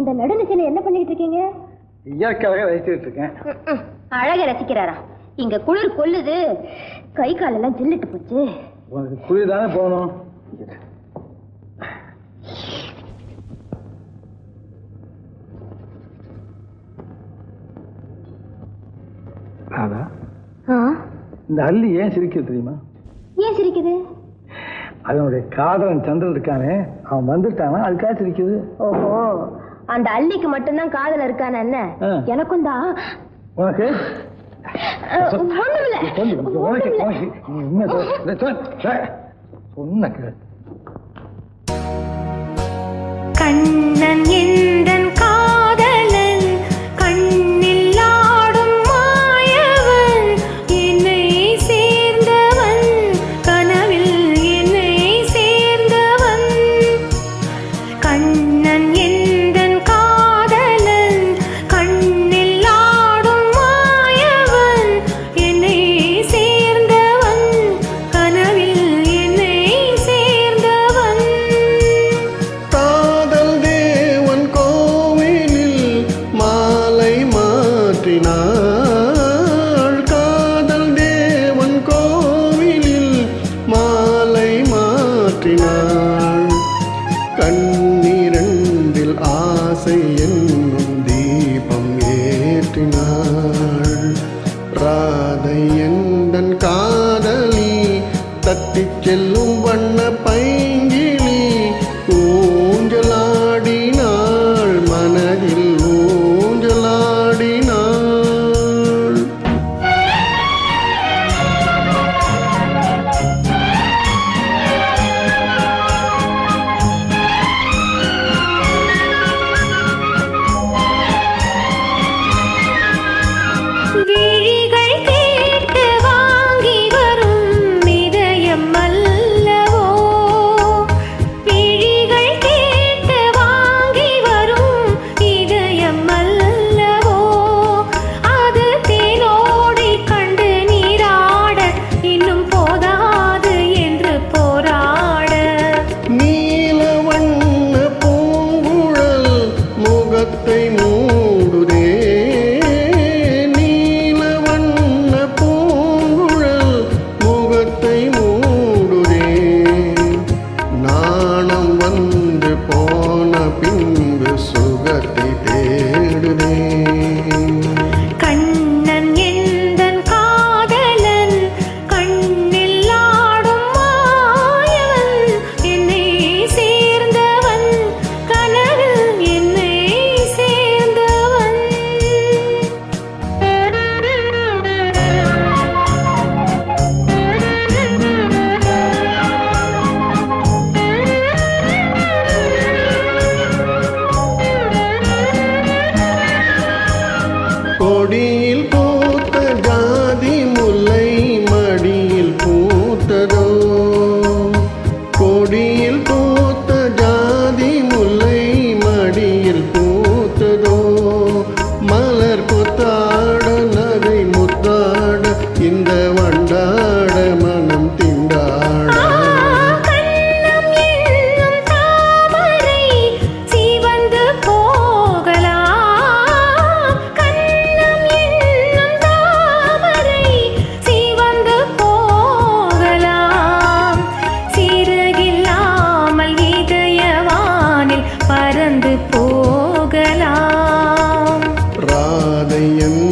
இந்த நடுநிசையில என்ன பண்ணிட்டு இருக்கீங்க? இயற்கையாக ரசிச்சுட்டு இருக்கேன். அழக ரசிக்கிறாரா? இங்க குளிர் கொல்லுது, கை காலெல்லாம் ஜில்லிட்டு போச்சு. உனக்கு குளிர் தானே போகணும். ராதா, இந்த அள்ளி ஏன் சிரிக்குது தெரியுமா? ஏன் சிரிக்குது? அதனுடைய காதலன் சந்திரன் இருக்கானே, அவன் வந்துட்டானா அதுக்காக சிரிக்குது. ஓஹோ, அந்த அள்ளிக்கு மட்டும்தான் காதல இருக்கான என்ன? எனக்கும் தான். உனக்கு கண்ணன் எந்தன் காதலன், கண்ணில் ஆடும் மாயவன், என்னை சேர்ந்தவன், கனவில் என்னை சேர்ந்தவன். கண்ணன் எந்தன் காதலன், கண்ணில் ஆடும் மாயவன், என்னை சேர்ந்தவன், கனவில் என்னை சேர்ந்தவன். காதல் தேவன் கோவிலில் மாலை மாற்றினாள். காதல் தேவன் கோவிலில் மாலை மாற்றினாள். கண்ணிரண்டில் ஆசை என்னும் தீபம் ஏற்றினாள். ராதை எந்தன் காதலி, தட்டிச் செல்லும் வண்ண பைங்கிளி, ஊஞ்சலாடினாள், மனதில் ஊஞ்சலாடினாள். விழிகள் கேட்டு வாங்கி வரும் இதயம் அல்லவோ, விழிகள் கேட்டு வாங்கி வரும் இதயம் அல்லவோ, அது தேனோடி கண்டு நீராட இன்னும் போதாது என்று போராட. நீல வண்ண பூங்குழல் முகத்தை மூடுதே. நீல வண்ண பூங்குழல் முகத்தை மூடுதே. நாணம் வந்து போன பின்பு சுகத்தை தேடுதே. கண்ணன் எந்தன் காதலன், கண்ணில் ஆடும் மாயவன், என்னை சேர்ந்தவன், கனவில் என்னை சேர்ந்தவன். கொடியில் பூத்த ஜாதி முல்லை மடியில் பூத்ததோ. கொடியில் பூத்த ஜாதி முல்லை மடியில் பூத்ததோ. மலர் கொத்தாட நகை முத்தாட இந்த வண்டாட மனம் திண்டாட. கண்ணம் என்னும் தாமரை சிவந்து போகலாம். கண்ணம் என்னும் தாமரை சிவந்து போகலாம். சிறகில்லாமல் இதயவானில் பறந்து போகலாம். ராதை என்